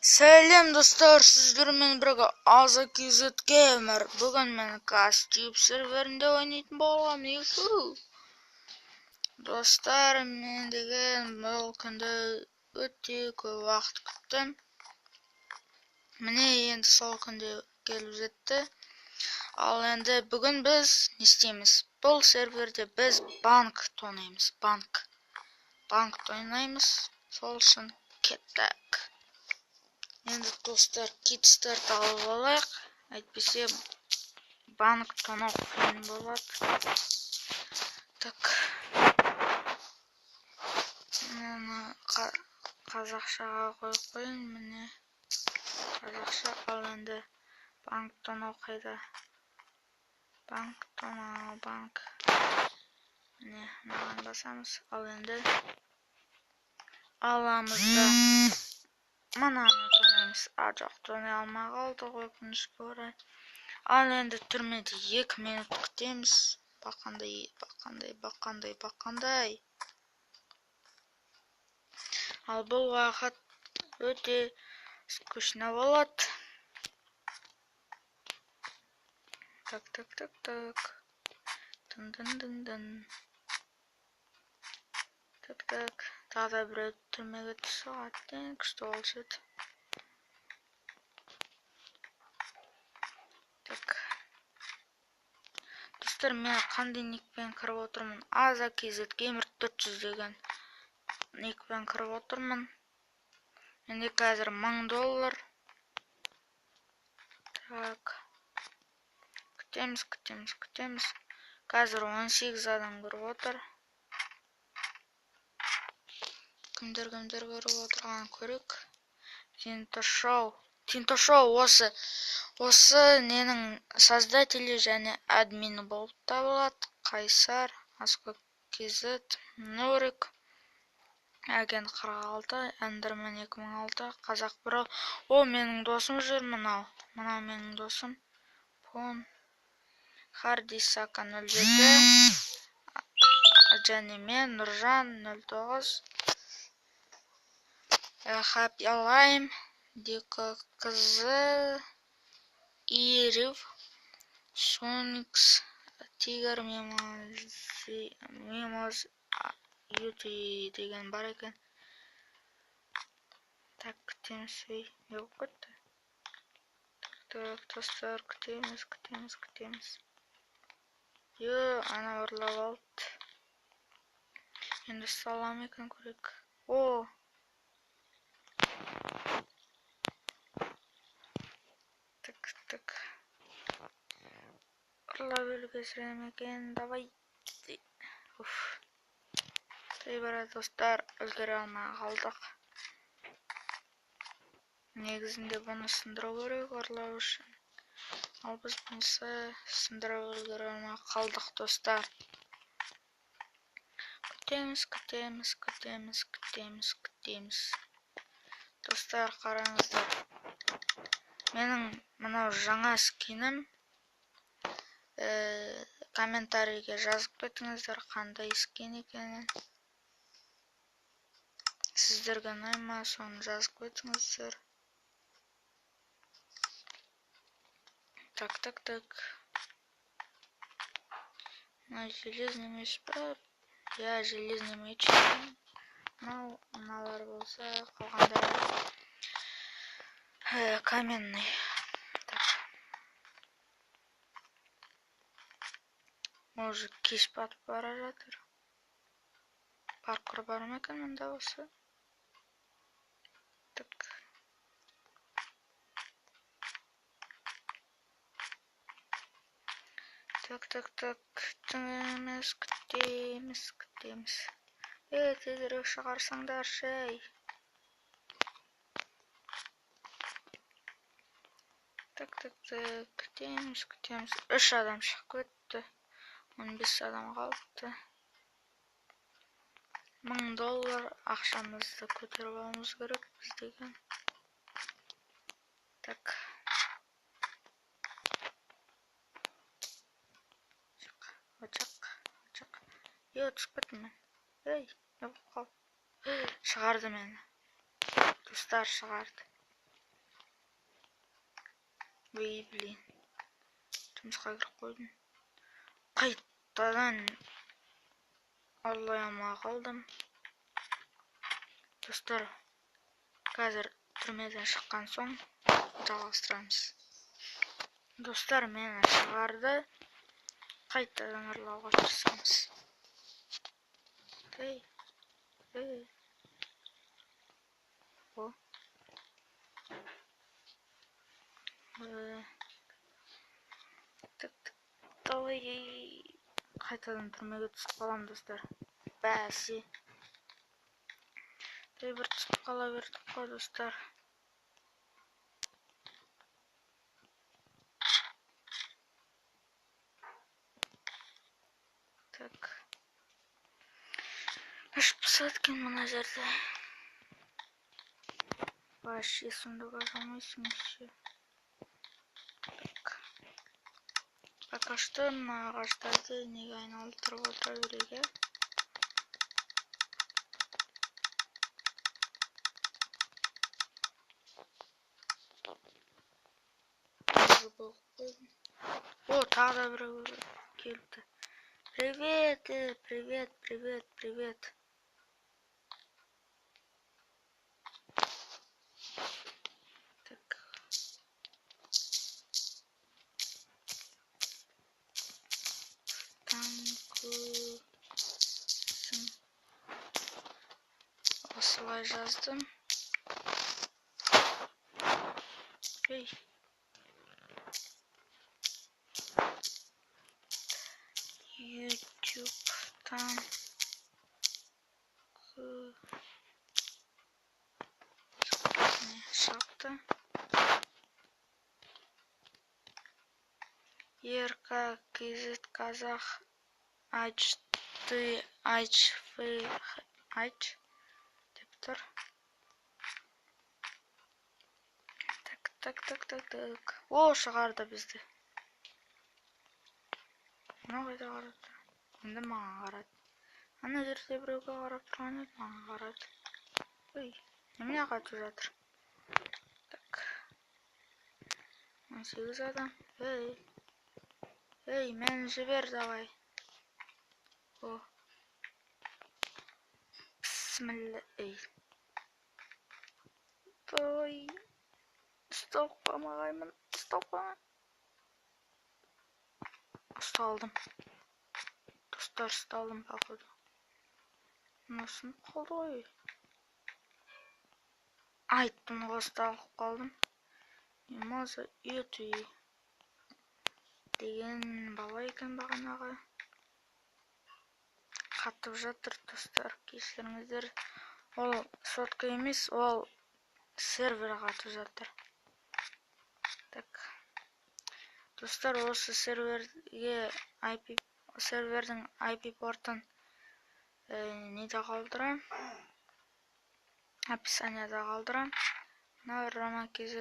Сәлем достар, сіздермен бірге AzaKZ Gamer. Бүгін мен Castube серверінде ойнайтын боламын. Достар, мен деген бұл күнді өте көп уақыт күттім. Міне енді сол күнде келіп жетті. Ал енді бүгін біз не істейміз? Бұл серверде біз банк тонаймыз. Банк тонаймыз. Сол үшін кеттік. Енді достар, китстарды алып алайық. Әйтпесе банк тонау қиын болады. Так. Мені қазақшаға қойып қойын. Міне қазақша. Ал енді банк тонау қайда? Банк тонау, банк. Міне мынаған басамыз. Ал енді аламызды. Мынаны тонаймыз. Жоқ, тоной алмай қалдық, өкінішке орай. Ал енді түрмеде 2 минут күтеміз. Бақандай. Ал бұл уақыт өте скучно болады. Так. Дын. Так. Тағы да біреу түрмеге түсіп аттен күшті болушы еді. Так. Достар, мен қандай никпен кіріп отырмын? AzaKZ Gamer 400 деген никпен кіріп отырмын. Менде қазір $1000. Так. Күтеміз. Қазір 18 адам көріп отыр. Кімдер көріп отырған көрік. Тинтошоу осы ненің создателі және админі болып табылады. Қайсар, AzaKZ, Нурик, Агент 46, Эндермен 2006, Қазақ Бро. О, менің досым жүр, мынау менің досым. Пон, Харди Сака 07, және мен Нұржан 09. Happy Lime, Дико Кызы, Ирив, Соникс, Тигр, Мимоз, Юти деген бар екен. Так, күтеміз. Yok кетті. Так, достар, күтеміз. Ана ұрлап алды. Енді салам екен көрек. О! Так. Ұрлап өлгесірем екен. Давай. Бара достар, өзгере алмай қалдық. Негізінде бұны сындыру керек ұрлау үшін. Ал біз бұнысы сындырып өзгере алмай қалдық достар. Күтеміз. Достар, қараңыздар. Менің мынау жаңа скинім. Комментарийге жазып кетіңіздер, қандай скин екенін. Сіздерге ұнай ма, соны жазып кетіңіздер. Так. Железный меч па? Железный меч. Мыналар болса, қалғандары каменный. Может, кеш батып бара жатыр. Паркур бар ма екен мұнда осы? Так. Күтеміз. Тезірек шығарсаңдар шай. Так. Күтеміз. 3 адам шығып кетті. 15 адам қалыпты. $1000 ақшамызды көтеріп алуымыз керек біз деген. Так. Очақ. Түсіп кеттім мен. Не болып қал? Шығарды мені. Достар шығарды. Блин. Жұмысқа кіріп қойдым. Қайтадан алаяма қалдым. Достар, қазір түрмеден шыққан соң жалғастырамыз. Достар, мені шығарды. Қайтадан ұрлауға тырысамыз. О. Қайтадан түрмеге түсіп қалам, достар. Бәсе. Бір түсіп қала бердік қой, достар. Так. Үш пысат екен мына жерде. Вообще сундук аша алмайсың ше. Так. Пока что мына ағаштарды неге айналдырып отыра берейік, ә? О, тағы да біреу келіпті. Привет, привет. Так. Осылай жаздым. Ей. YouTube-тан шапты. Ерка кз казах ачты ач деп тұр. Так. О, шығарды бізді. Мына қайда қарады? Енді маған қарады. Ана жерде біреуге қарап тұрған еді, маған қарады. Ой, немене қатып жатыр? Так. 18 адам. Эй, мені жібер давай. О. Бісміллә. Ей. Ой. Ұсталып қалмағаймын. Ұсталдым. Достар, ұсталдым походу. Насынып қалды ғой. Айттым ғой, ұсталып қалдым. Немаза үйеті деген бала екен бағанағы. Қатып жатыр, достар, кешіріңіздер. Ол сотка емес, ол сервер қатып жатыр. Так. Достар, осы сервердің IP портын неде қалдырам? Описанияда қалдырам. Мына Roma.kz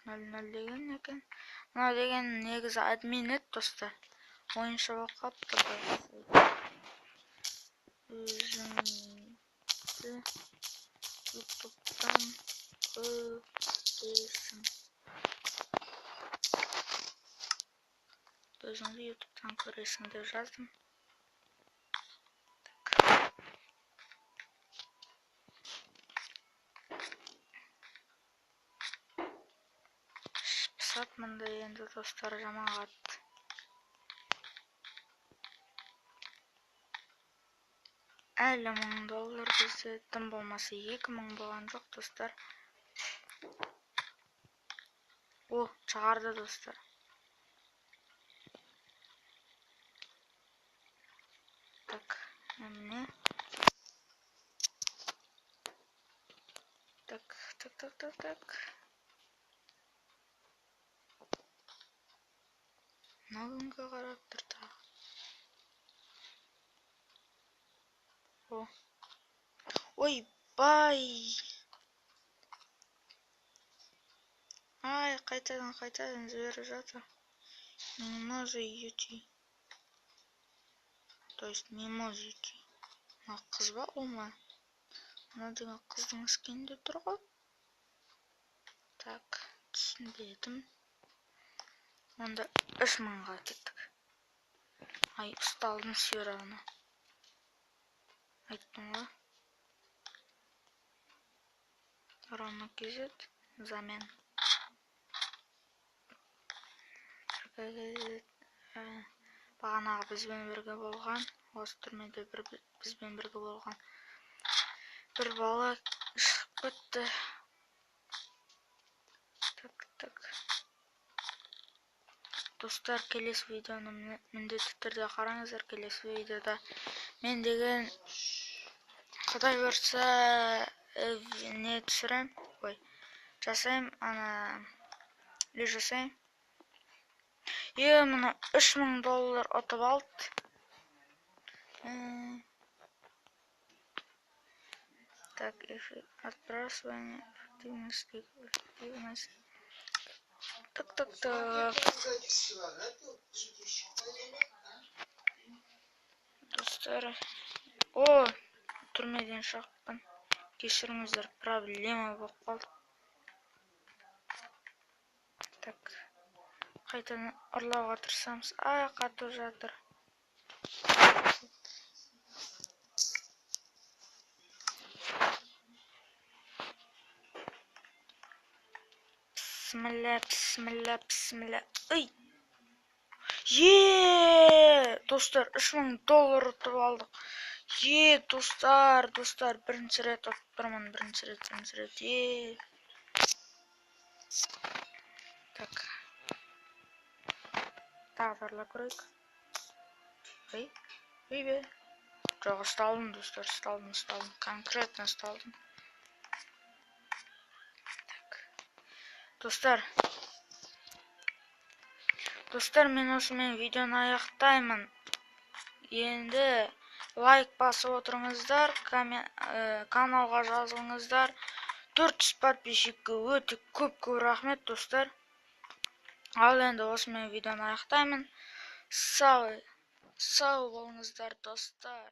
00 деген екен. Мына деген негізі админ еді, достар. Ойыншы болып қалыпты. Өзіңді YouTube-тан көресің. Өзіңді YouTube-тан көресің деп жаздым. Пысат мында енді, достар, жамағат. Әлі $1000 бізде, тым болмаса 2000 болған жоқ, достар. О, шығарды, достар. Так, әміне. Так. Нағынға қарап тұрды. О. Ой, бай. Ай, қайтадан жіберіп жатыр. Не может идти. То есть не может идти. Мына қыз ба, ол ма? Мына деген қыздың скинінде тұр ғой. Так, түсінбедім. Онда 3000-ға кеттік. Ай, ұсталдым сүйерағына. Айттым ғой. Ровно кезет. Замен. Бағанағы бізбен бірге болған. Осы түрмеде бізбен бірге болған. Bir bala шығып кетті. Так. Достар, келесі видеоны міндетті түрде қараңыздар. Келесі видеода мен деген Құдай көрса не түсірем? Ой, жасайым, не жасайым? Мұны $3000 ұтып алды. Так, отбрасывание активности. Так. Достар, түрмеден шықпын. Кешіріңіздер, проблема болып қалды. Так, қайтадан ұрлауға тырысамыз. Қатып жатыр. Бісміллә. Ой! Достар, $3000 ұтып алдық. Достар, бірінші рет ұтып тұрмын, бірінші рет. Так. Тағдарлар көрейік. Ой, бе. Жоқ, ұсталдым, достар, ұсталдым. Конкретно ұсталдым. Так. Достар, мен осымен видеоны аяқтаймын. Енді лайк басып отырыңыздар, каналға жазылыңыздар. 400 подписчикке өте көп рахмет, достар. Ал енді осымен видеоны аяқтаймын. Сау болыңыздар, достар.